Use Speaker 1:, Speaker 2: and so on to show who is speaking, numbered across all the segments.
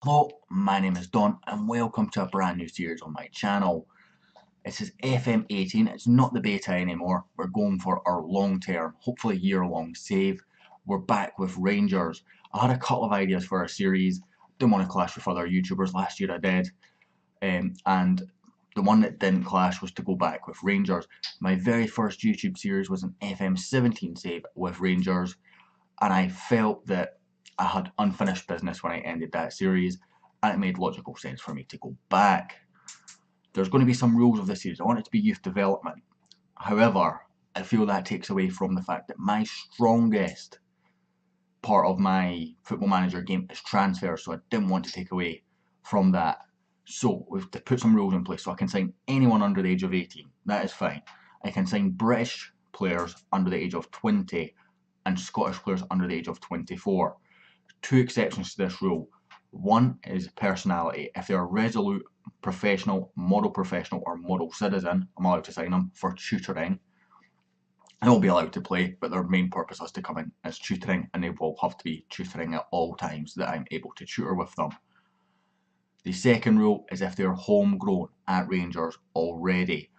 Speaker 1: Hello, my name is Don and welcome to a brand new series on my channel. This is FM18, it's not the beta anymore, we're going for our long term, hopefully year-long save. We're back with Rangers. I had a couple of ideas for a series, didn't want to clash with other YouTubers, last year I did, and the one that didn't clash was to go back with Rangers. My very first YouTube series was an FM17 save with Rangers, and I felt that I had unfinished business when I ended that series, and it made logical sense for me to go back. There's going to be some rules of this series. I want it to be youth development. However, I feel that takes away from the fact that my strongest part of my Football Manager game is transfer, so I didn't want to take away from that. So we've to put some rules in place, so I can sign anyone under the age of 18. That is fine. I can sign British players under the age of 20 and Scottish players under the age of 24. Two exceptions to this rule. One is personality. If they're resolute, professional, or model citizen, I'm allowed to sign them for tutoring. They'll be allowed to play, but their main purpose is to come in as tutoring, and they will have to be tutoring at all times that I'm able to tutor with them. The second rule is if they're homegrown at Rangers already.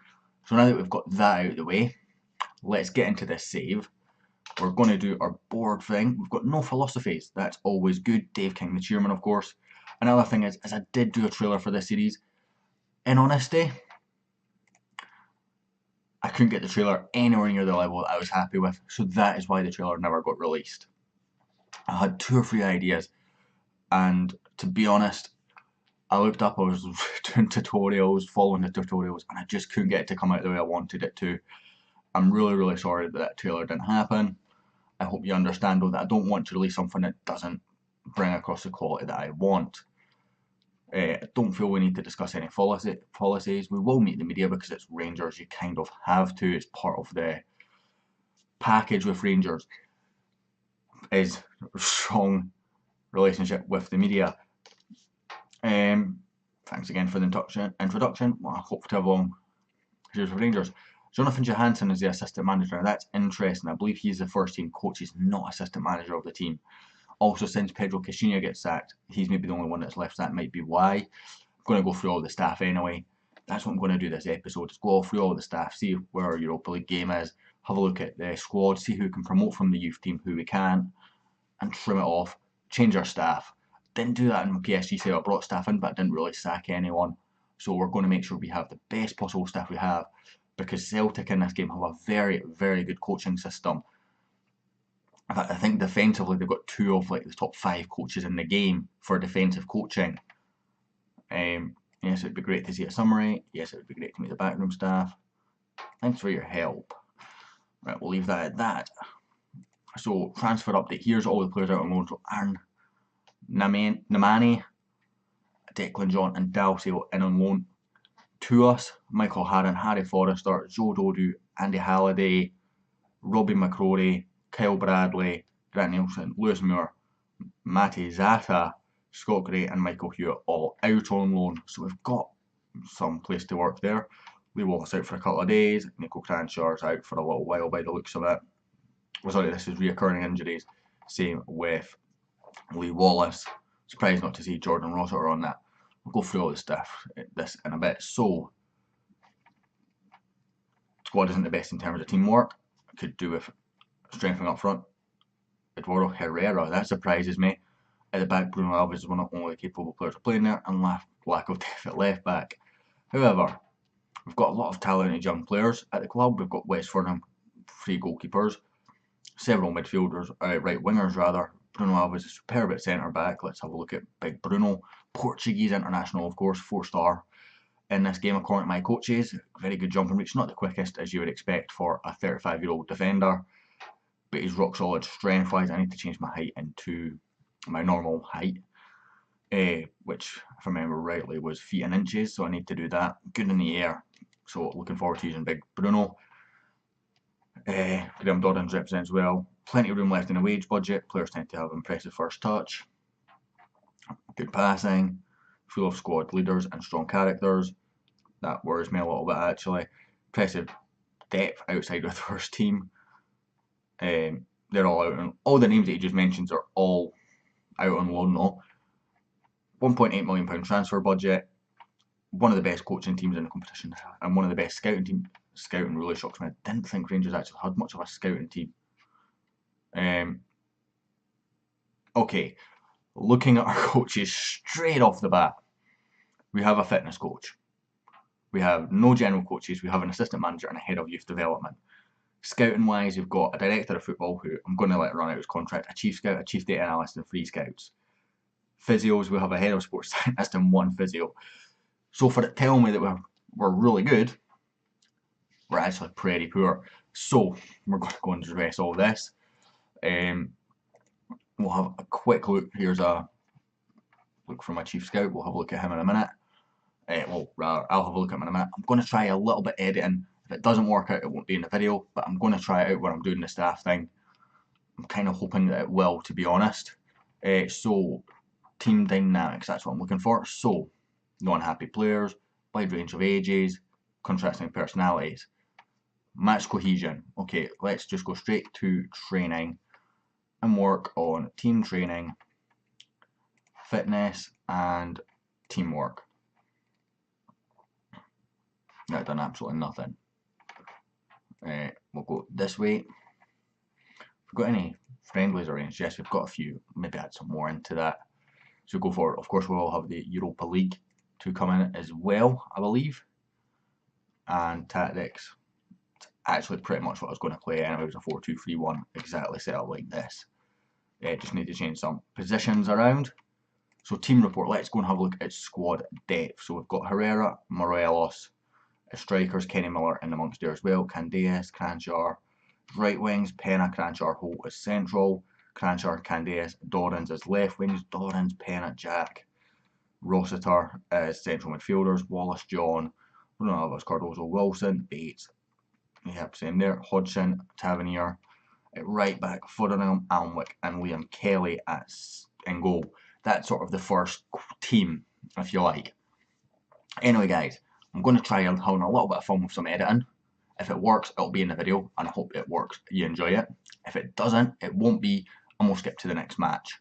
Speaker 1: So now that we've got that out of the way, let's get into this save. We're going to do our board thing. We've got no philosophies. That's always good. Dave King, the chairman, of course. Another thing is I did do a trailer for this series. In honesty, I couldn't get the trailer anywhere near the level that I was happy with, so that is why the trailer never got released. I had 2 or 3 ideas, and to be honest, I looked up, I was doing tutorials, following the tutorials, and I just couldn't get it to come out the way I wanted it to. I'm really sorry that trailer didn't happen. I hope you understand though that I don't want to release something that doesn't bring across the quality that I want. I don't feel we need to discuss any policies. We will meet the media because it's Rangers. You kind of have to. It's part of the package with Rangers is a strong relationship with the media. Thanks again for the introduction. Well, I hope to have long series with Rangers. Jonathan Johansson is the assistant manager. That's interesting. I believe he's the first team coach. He's not assistant manager of the team. Also, since Pedro Caixinha gets sacked, he's maybe the only one that's left. That might be why. I'm going to go through all the staff anyway. That's what I'm going to do this episode. Is go through all the staff, see where our Europa League game is, have a look at the squad, see who can promote from the youth team, who we can, and trim it off. Change our staff. Didn't do that in my PSG setup. Brought staff in, but didn't really sack anyone. So we're going to make sure we have the best possible staff we have, because Celtic in this game have a very good coaching system. In fact, I think defensively they've got 2 of like the top 5 coaches in the game for defensive coaching. Yes, it would be great to see a summary. Yes, it would be great to meet the backroom staff. Thanks for your help. Right, we'll leave that at that. So, transfer update. Here's all the players out on loan. So, Aaron Namani, Declan John, and Dalsey in on loan to us. Michael Harron, Harry Forrester, Joe Dodu, Andy Halliday, Robbie McCrory, Kyle Bradley, Grant Nielsen, Lewis Moore, Matty Zata, Scott Gray, and Michael Hewitt all out on loan. So we've got some place to work there. Lee Wallace out for a couple of days. Nico Cranshaw's out for a little while by the looks of it. Well, sorry, this is reoccurring injuries. Same with Lee Wallace. Surprised not to see Jordan Rossiter on that. We'll go through all the stuff this in a bit. So, squad isn't the best in terms of teamwork. Could do with strengthening up front. Eduardo Herrera, that surprises me. At the back, Bruno Alves is one of the only capable players playing there, and lack of depth at left back. However, we've got a lot of talented young players at the club. We've got Westford, 3 goalkeepers, several midfielders, right wingers rather. Bruno Alves is superb at centre back. Let's have a look at Big Bruno, Portuguese international, of course, 4-star in this game according to my coaches. Very good jumping reach, not the quickest as you would expect for a 35-year-old defender, but he's rock solid strength wise. I need to change my height into my normal height, which if I remember rightly was feet and inches, so I need to do that. Good in the air, so looking forward to using Big Bruno. Graham Doddins represents well. Plenty of room left in the wage budget. Players tend to have impressive first touch, good passing, full of squad leaders and strong characters. That worries me a little bit actually. Impressive depth outside of the first team. They're all out, and all the names that he just mentions are all out on loan though. £1.8 million transfer budget, one of the best coaching teams in the competition, and one of the best scouting teams. Scouting really shocks me. I didn't think Rangers actually had much of a scouting team. Okay, looking at our coaches straight off the bat, we have a fitness coach. We have no general coaches. We have an assistant manager and a head of youth development. Scouting wise, we've got a director of football who I'm going to let run out his contract, a chief scout, a chief data analyst, and 3 scouts. Physios, we have a head of sports scientist and 1 physio. So for it telling me that we're really good, we're actually pretty poor. So we're going to go and address all this. We'll have a quick look. Here's a look from my chief scout. We'll have a look at him in a minute. Well, rather, I'll have a look at him in a minute. I'm going to try a little bit editing. If it doesn't work out, it won't be in the video, but I'm going to try it out when I'm doing the staff thing. I'm kind of hoping that it will, to be honest. So, team dynamics, that's what I'm looking for. So, non-happy players, wide range of ages, contrasting personalities. Match cohesion. Okay, let's just go straight to training and work on team training, fitness, and teamwork. I've done absolutely nothing. We'll go this way. If we've got any friendlies arranged, yes, we've got a few. Maybe add some more into that. So go for it. Of course, we'll have the Europa League to come in as well, I believe. And tactics. It's actually pretty much what I was going to play anyway. It was a 4-2-3-1, exactly set up like this. Just need to change some positions around. So team report, let's go and have a look at squad depth. So we've got Herrera, Morelos, strikers, Kenny Miller in amongst there as well, Candeias, Cranchar, right wings, Pena, Cranchar, Holt as central, Cranchar, Candeias, Dorrans as left wings, Dorrans, Pena, Jack, Rossiter as central midfielders, Wallace, John, Ronaldo, Cardozo, Wilson, Bates, yep, same there, Hodgson, Tavernier, at right back, Footheringham, Alnwick, and Liam Kelly in goal. That's sort of the first team, if you like. Anyway, guys, I'm going to try having a little bit of fun with some editing. If it works, it'll be in the video, and I hope it works. You enjoy it. If it doesn't, it won't be, and we'll skip to the next match.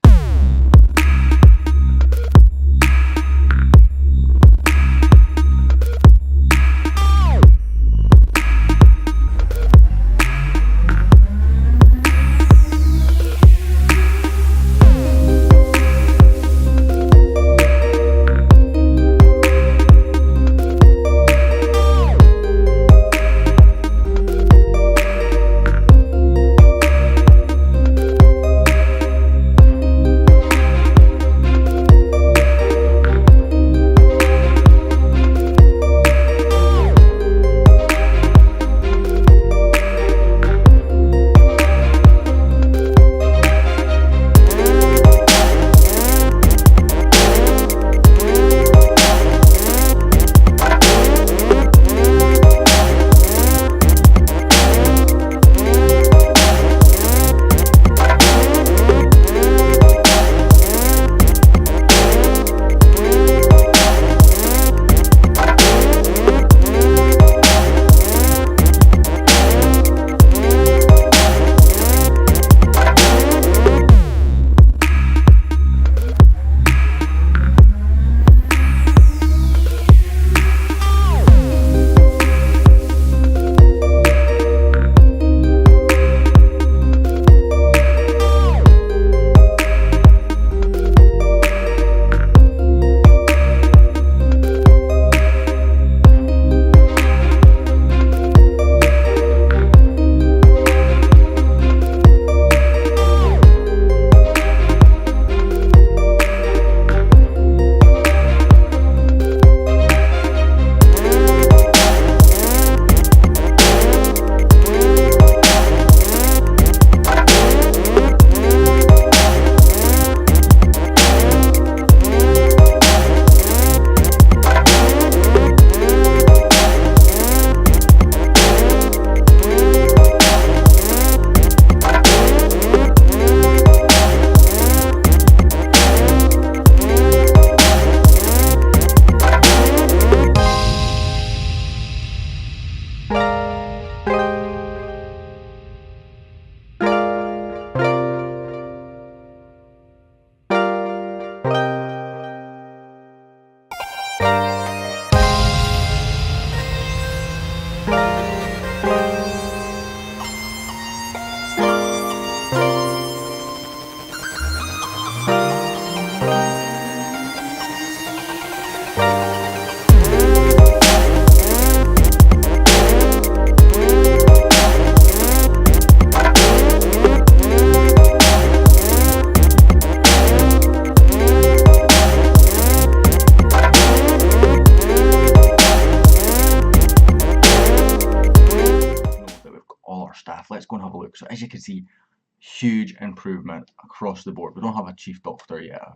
Speaker 1: huge improvement across the board. We don't have a chief doctor yet. I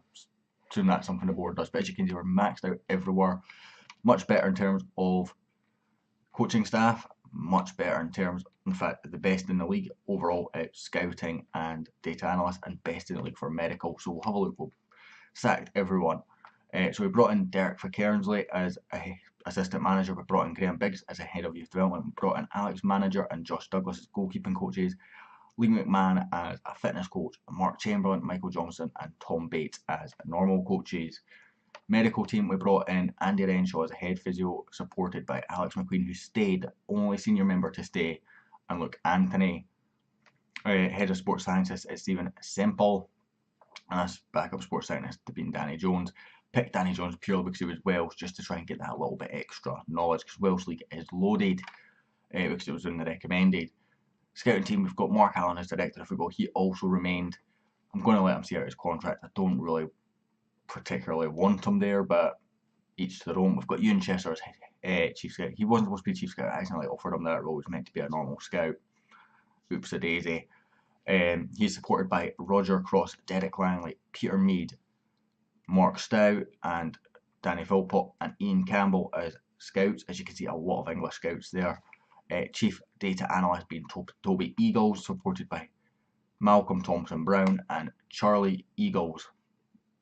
Speaker 1: assume that's something the board does, but as you can see, we're maxed out everywhere. Much better in terms of coaching staff, much better in terms, in fact, the best in the league overall at scouting and data analysts, and best in the league for medical. So we'll have a look. We'll sacked everyone. So we brought in Derek Cairnsley as a assistant manager. We brought in Graham Biggs as a head of youth development. We brought in Alex manager and Josh Douglas as goalkeeping coaches. Lee McMahon as a fitness coach. Mark Chamberlain, Michael Johnson, and Tom Bates as normal coaches. Medical team, we brought in Andy Renshaw as a head physio, supported by Alex McQueen, who stayed, only senior member to stay. And look, Anthony, head of sports sciences, is Stephen Semple, and as backup sports scientist to be Danny Jones. Picked Danny Jones purely because he was Welsh, just to try and get that little bit extra knowledge, because Welsh League is loaded, because it was in the recommended. Scouting team, we've got Mark Allen as director. If we go, he also remained. I'm going to let him see out his contract. I don't really particularly want him there, but each to their own. We've got Ewan Chester as chief scout. He wasn't supposed to be chief scout. I accidentally offered him that role. He was meant to be a normal scout. Oops a daisy. He's supported by Roger Cross, Derek Langley, Peter Mead, Mark Stout, and Danny Philpott, and Ian Campbell as scouts. As you can see, a lot of English scouts there. Chief data analyst being Toby Eagles, supported by Malcolm Thompson Brown and Charlie Eagles.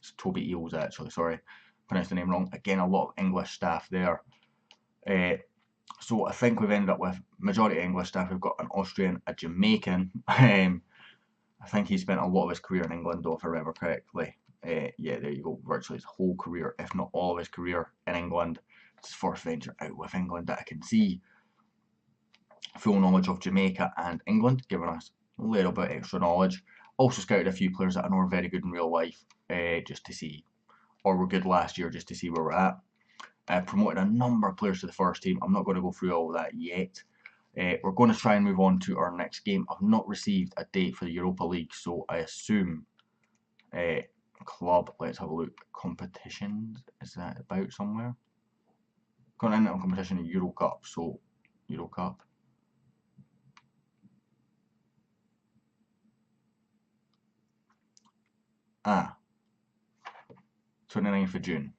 Speaker 1: It's Toby Eagles actually, sorry, pronounced the name wrong. Again, a lot of English staff there. So I think we've ended up with majority English staff. We've got an Austrian, a Jamaican. I think he spent a lot of his career in England, though, if I remember correctly. Yeah, there you go. Virtually his whole career, if not all of his career in England. It's his first venture out with England that I can see. Full knowledge of Jamaica and England, giving us a little bit extra knowledge. Also scouted a few players that I know are very good in real life, just to see, or were good last year, just to see where we're at. Promoted a number of players to the first team. I'm not going to go through all of that yet. We're going to try and move on to our next game. I've not received a date for the Europa League, so I assume club, let's have a look. Competitions, is that about somewhere? Continental competition, Euro Cup, so Euro Cup. 29th of June.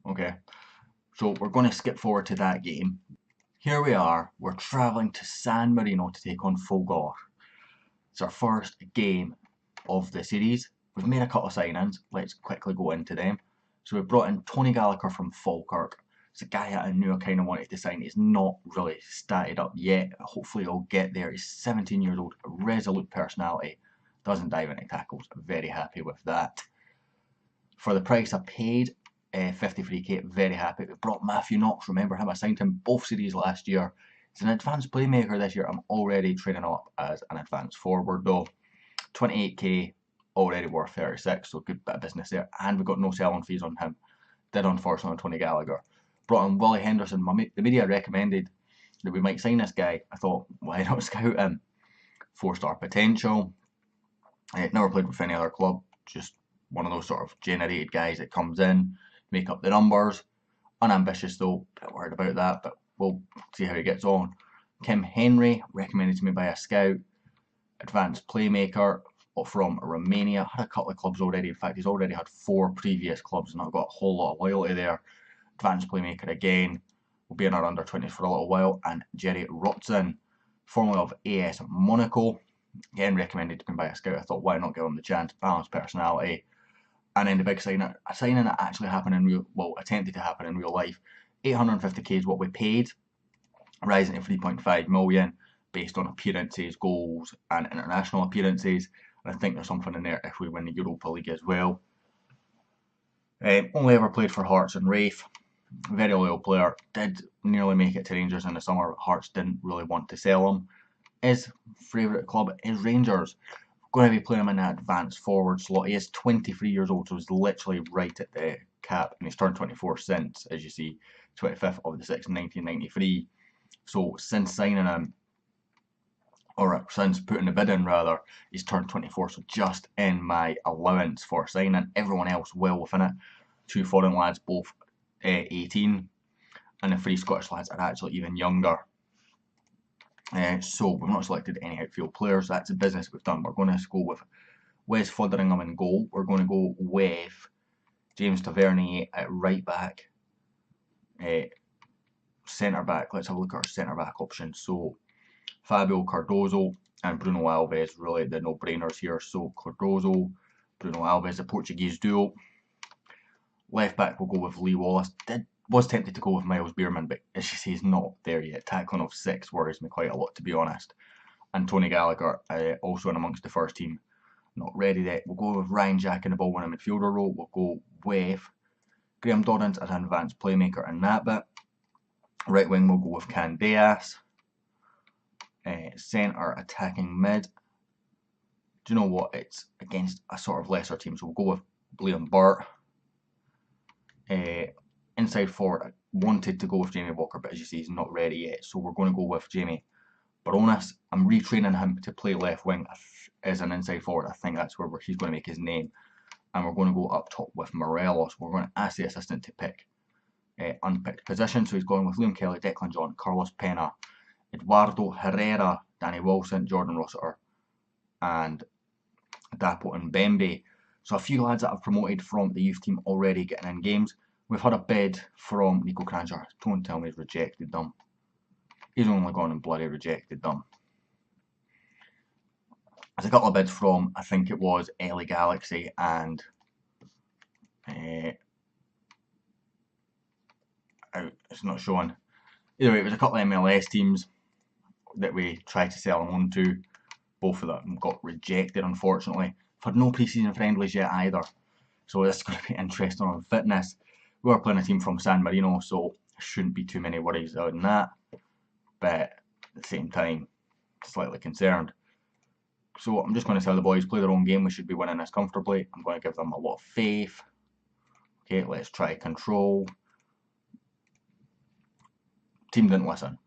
Speaker 1: Okay, so we're going to skip forward to that game. Here we are, we're travelling to San Marino to take on Folgore. It's our first game of the series. We've made a couple of signings, let's quickly go into them. So we've brought in Tony Gallagher from Falkirk. It's a guy that I knew I kind of wanted to sign. He's not really started up yet. Hopefully he'll get there. He's 17 years old, a resolute personality, doesn't dive into tackles. Very happy with that. For the price I paid, 53k, very happy. We brought Matthew Knox, remember him, I signed him both series last year. He's an advanced playmaker this year. I'm already training up as an advanced forward though. 28k, already worth 36, so good bit of business there. And we got no selling fees on him. Did unfortunately on Tony Gallagher. Brought in Willie Henderson. The media recommended that we might sign this guy. I thought, why not scout him? 4-star potential. Never played with any other club, just one of those sort of generated guys that comes in, make up the numbers. Unambitious though, a bit worried about that, but we'll see how he gets on. Kim Henry, recommended to me by a scout, advanced playmaker from Romania. Had a couple of clubs already. In fact, he's already had 4 previous clubs and I've got a whole lot of loyalty there. Advanced playmaker again, will be in our under-20s for a little while. And Jerry Rotzen, formerly of AS Monaco, again recommended to me by a scout. I thought, why not give him the chance? Balanced personality. And then the big signing, a signing that actually happened in real, well, attempted to happen in real life. 850k is what we paid, rising to 3.5 million based on appearances, goals, and international appearances. And I think there's something in there if we win the Europa League as well. Only ever played for Hearts and Raith. Very loyal player. Did nearly make it to Rangers in the summer. Hearts didn't really want to sell him. His favourite club is Rangers. Going to be playing him in an advanced forward slot. He is 23 years old, so he's literally right at the cap, and he's turned 24 since, as you see, 25th of the 6th, 1993. So since signing him, or since putting the bid in rather, he's turned 24, so just in my allowance for signing. Everyone else well within it. 2 foreign lads, both 18, and the 3 Scottish lads are actually even younger. So we've not selected any outfield players. That's the business we've done. We're going to go with Wes Fotheringham in goal. We're going to go with James Tavernier at right back. Centre back. Let's have a look at our centre back options. So Fabio Cardozo and Bruno Alves, really the no-brainers here. So Cardozo, Bruno Alves, the Portuguese duo. Left back we'll go with Lee Wallace. Was tempted to go with Miles Bierman, but as you say, he's not there yet. Tackling of 6 worries me quite a lot, to be honest. And Tony Gallagher, also in amongst the first team, not ready yet. We'll go with Ryan Jack in the ball winning midfielder role. We'll go with Graham Dorrans as an advanced playmaker in that bit. Right wing we'll go with Candeas. Centre attacking mid. Do you know what? It's against a sort of lesser team, so we'll go with Liam Burt. Inside forward, I wanted to go with Jamie Walker, but as you see, he's not ready yet, so we're going to go with Jamie Baronas. I'm retraining him to play left wing as an inside forward. I think that's where he's going to make his name. And we're going to go up top with Morelos. We're going to ask the assistant to pick unpicked position. So he's going with Liam Kelly, Declan John, Carlos Pena, Eduardo Herrera, Danny Wilson, Jordan Rossiter, and Dapo and Bembe. So a few lads that I've promoted from the youth team already getting in games. We've had a bid from Nico Kranjcar. Don't tell me he's rejected them. He's only gone and bloody rejected them. There's a couple of bids from, I think it was LA Galaxy and it's not showing. Either way, it was a couple of MLS teams that we tried to sell him on to. Both of them got rejected, unfortunately. I've had no pre-season friendlies yet either, so this is going to be interesting on fitness. We are playing a team from San Marino, so there shouldn't be too many worries on that, but at the same time, slightly concerned. So I'm just going to tell the boys, play their own game. We should be winning this comfortably. I'm going to give them a lot of faith. Okay, let's try control. Team didn't listen.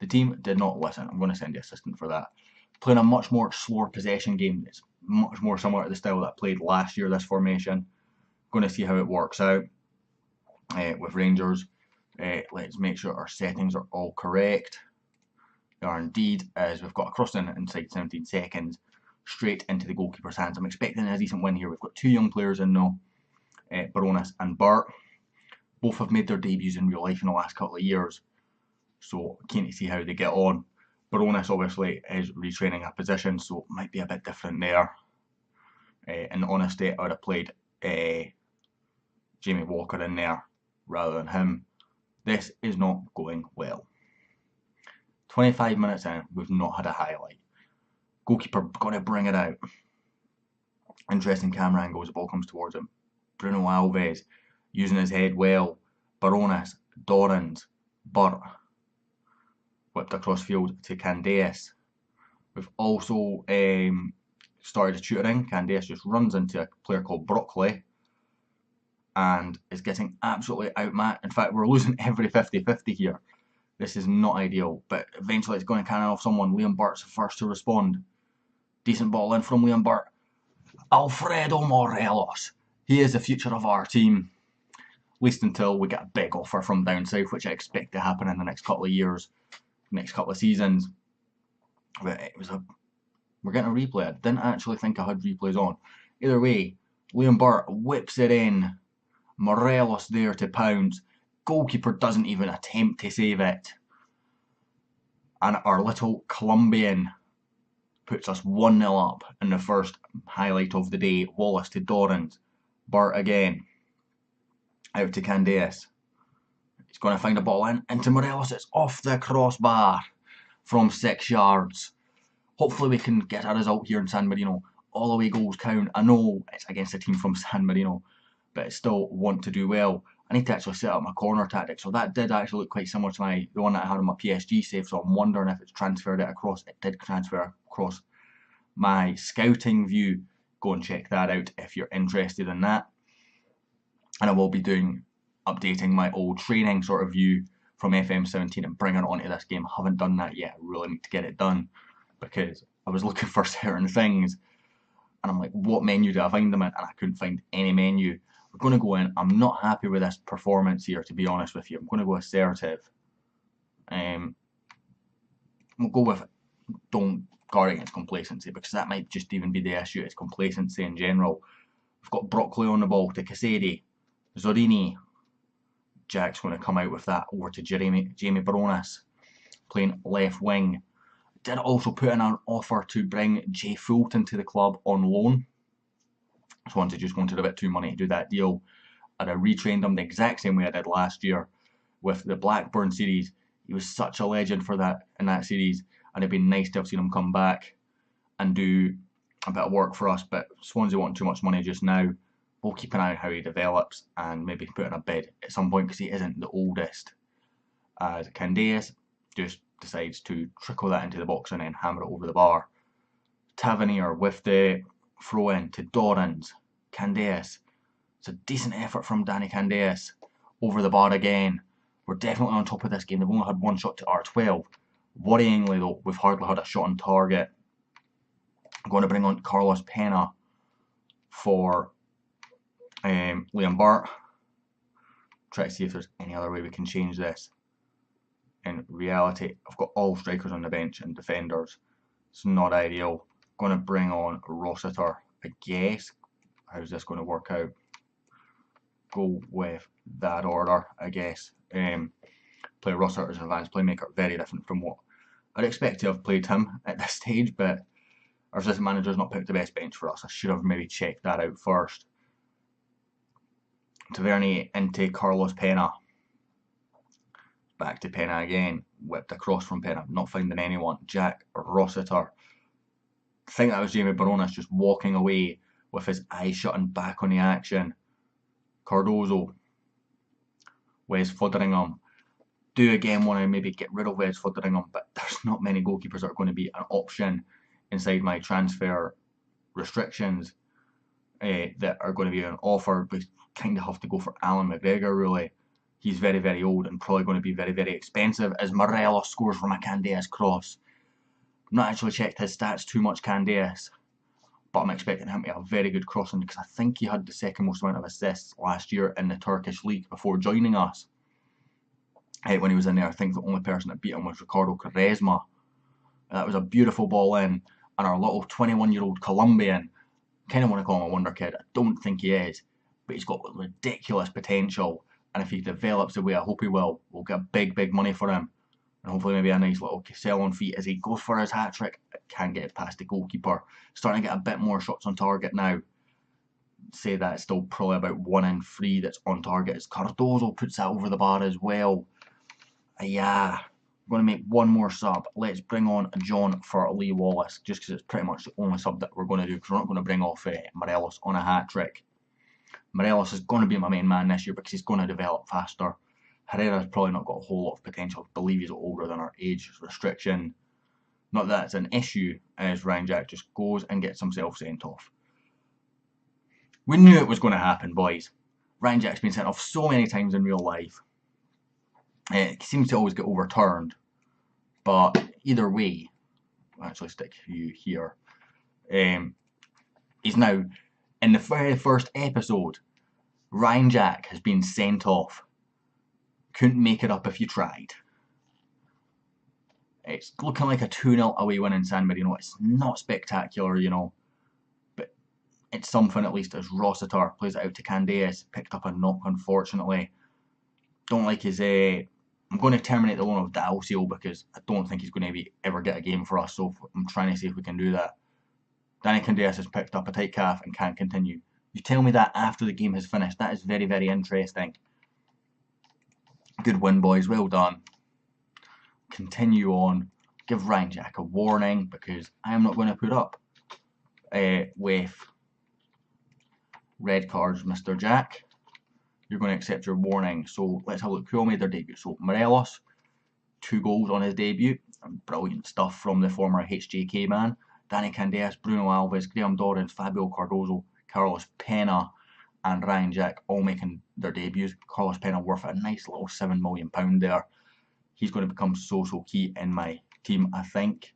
Speaker 1: The team did not listen. I'm going to send the assistant for that. Playing a much more slower possession game. It's much more similar to the style that I played last year, this formation. Going to see how it works out with Rangers. Let's make sure our settings are all correct. They are indeed, as we've got a crossing inside 17 seconds, straight into the goalkeeper's hands. I'm expecting a decent win here. We've got two young players in now, Baronas and Burt. Both have made their debuts in real life in the last couple of years, so keen to see how they get on. Baronas obviously is retraining a position, so it might be a bit different there. In honesty, I would have played Jamie Walker in there rather than him. This is not going well. 25 minutes in, we've not had a highlight. Goalkeeper got to bring it out. Interesting camera angle as the ball comes towards him. Bruno Alves using his head well. Baronas, Dorrans, Burt. Whipped across field to Candeas. We've also started a tutoring. Candeas just runs into a player called Broccoli and is getting absolutely outmatched. In fact, we're losing every 50-50 here. This is not ideal, but eventually it's going to cannon off someone. Liam Burt's the first to respond. Decent ball in from Liam Burt. Alfredo Morelos. He is the future of our team. At least until we get a big offer from down south, which I expect to happen in the next couple of years, next couple of seasons. But it was we're getting a replay. I didn't actually think I had replays on. Either way, Liam Burt whips it in. Morelos there to pounce. Goalkeeper doesn't even attempt to save it. And our little Colombian puts us 1-0 up in the first highlight of the day. Wallace to Dorrans. Burt again. Out to Candeas. He's going to find a ball into Morelos. It's off the crossbar from 6 yards. Hopefully we can get a result here in San Marino. All away goals count. I know it's against a team from San Marino, but I still want to do well. I need to actually set up my corner tactic. So that did actually look quite similar to the one that I had on my PSG save. So I'm wondering if it's transferred it across. It did transfer across my scouting view. Go and check that out if you're interested in that. And I will be updating my old training sort of view from FM17 and bringing it onto this game. I haven't done that yet. I really need to get it done because I was looking for certain things and I'm like, what menu do I find them in? And I couldn't find any menu. We're going to go in. I'm not happy with this performance here, to be honest with you. I'm going to go assertive. we'll go with don't guard against complacency, because that might just even be the issue. It's complacency in general. We've got Brockley on the ball to Casady, Zorini. Jack's going to come out with that over to Jamie Baronis, playing left wing. Did also put in an offer to bring Jay Fulton to the club on loan. Swansea just wanted a bit too money to do that deal. And I retrained him the exact same way I did last year with the Blackburn series. He was such a legend for that in that series, and it'd been nice to have seen him come back and do a bit of work for us. But Swansea want too much money just now. We'll keep an eye on how he develops and maybe put in a bid at some point, because he isn't the oldest. As Candace just decides to trickle that into the box and then hammer it over the bar. Tavernier with the throw in to Dorrans. Candace. It's a decent effort from Danny Candace. Over the bar again. We're definitely on top of this game. They've only had one shot to R12. Worryingly though, we've hardly had a shot on target. I'm going to bring on Carlos Pena for Liam Burt. Try to see if there's any other way we can change this. In reality, I've got all strikers on the bench and defenders. It's not ideal. Going to bring on Rossiter, I guess. How's this going to work out? Go with that order, I guess. Play Rossiter as an advanced playmaker. Very different from what I'd expect to have played him at this stage, but our assistant manager's not picked the best bench for us. I should have maybe checked that out first. Tavernier into Carlos Pena. Back to Pena again. Whipped across from Pena. Not finding anyone. Jack Rossiter. I think that was Jamie Baronis just walking away with his eyes shut and back on the action. Cardozo. Wes Fotheringham. Do again want to maybe get rid of Wes Fotheringham, but there's not many goalkeepers that are going to be an option inside my transfer restrictions that are going to be an offer. We kind of have to go for Alan McGregor, really. He's very, very old and probably going to be very, very expensive, as Morelos scores from a Candace cross. I've not actually checked his stats too much, Candace, but I'm expecting him to have a very good crossing, because I think he had the second most amount of assists last year in the Turkish league before joining us. When he was in there, I think the only person that beat him was Ricardo Quaresma. That was a beautiful ball in, and our little 21-year-old Colombian, kind of want to call him a wonder kid. I don't think he is, but he's got ridiculous potential, and if he develops the way I hope he will, we'll get big, big money for him, and hopefully maybe a nice little sell on feet as he goes for his hat-trick. Can't get it past the goalkeeper. Starting to get a bit more shots on target now. Say that it's still probably about 1 in 3 that's on target, as Cardozo puts that over the bar as well. Yeah, I'm going to make one more sub. Let's bring on John for Lee Wallace, just because it's pretty much the only sub that we're going to do, because we're not going to bring off Morelos on a hat-trick. Morelos is going to be my main man this year because he's going to develop faster. Herrera's probably not got a whole lot of potential. I believe he's older than our age restriction. Not that it's an issue, as Ryan Jack just goes and gets himself sent off. We knew it was going to happen, boys. Ryan Jack's been sent off so many times in real life. It seems to always get overturned, but either way, I'll actually stick you here. He's now, in the very first episode, Ryan Jack has been sent off. Couldn't make it up if you tried. It's looking like a 2-0 away win in San Marino. It's not spectacular, you know, but it's something at least, as Rossiter plays it out to Candace. Picked up a knock, unfortunately. Don't like his... I'm going to terminate the loan of Dalcio, because I don't think he's going to ever get a game for us, so I'm trying to see if we can do that. Danny Candace has picked up a tight calf and can't continue. You tell me that after the game has finished. That is very, very interesting. Good win, boys. Well done. Continue on. Give Ryan Jack a warning, because I am not going to put up with red cards, Mr. Jack. You're going to accept your warning. So let's have a look who all made their debut. So Morelos, 2 goals on his debut. Brilliant stuff from the former HJK man. Danny Candace, Bruno Alves, Graham Dorrans, Fabio Cardozo, Carlos Pena and Ryan Jack all making their debuts. Carlos Pena worth a nice little £7 million there. He's going to become so key in my team, I think.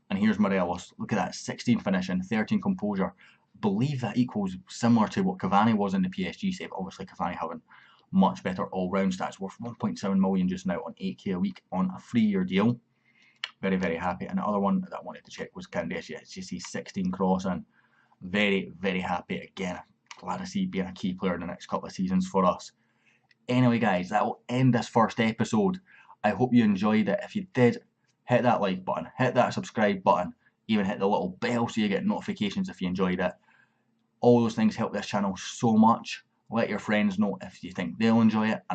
Speaker 1: And here's Morelos. Look at that, 16 finishing, 13 composure. Believe that equals similar to what Cavani was in the PSG save. Obviously Cavani having much better all-round stats, worth 1.7 million just now on 8k a week on a 3-year deal. Very, very happy. And the other one that I wanted to check was Candace. Yeah, she sees 16 crossing. Very, very happy. Again, glad to see being a key player in the next couple of seasons for us. Anyway, guys, that will end this first episode. I hope you enjoyed it. If you did, hit that like button, hit that subscribe button, even hit the little bell so you get notifications if you enjoyed it. All those things help this channel so much. Let your friends know if you think they'll enjoy it.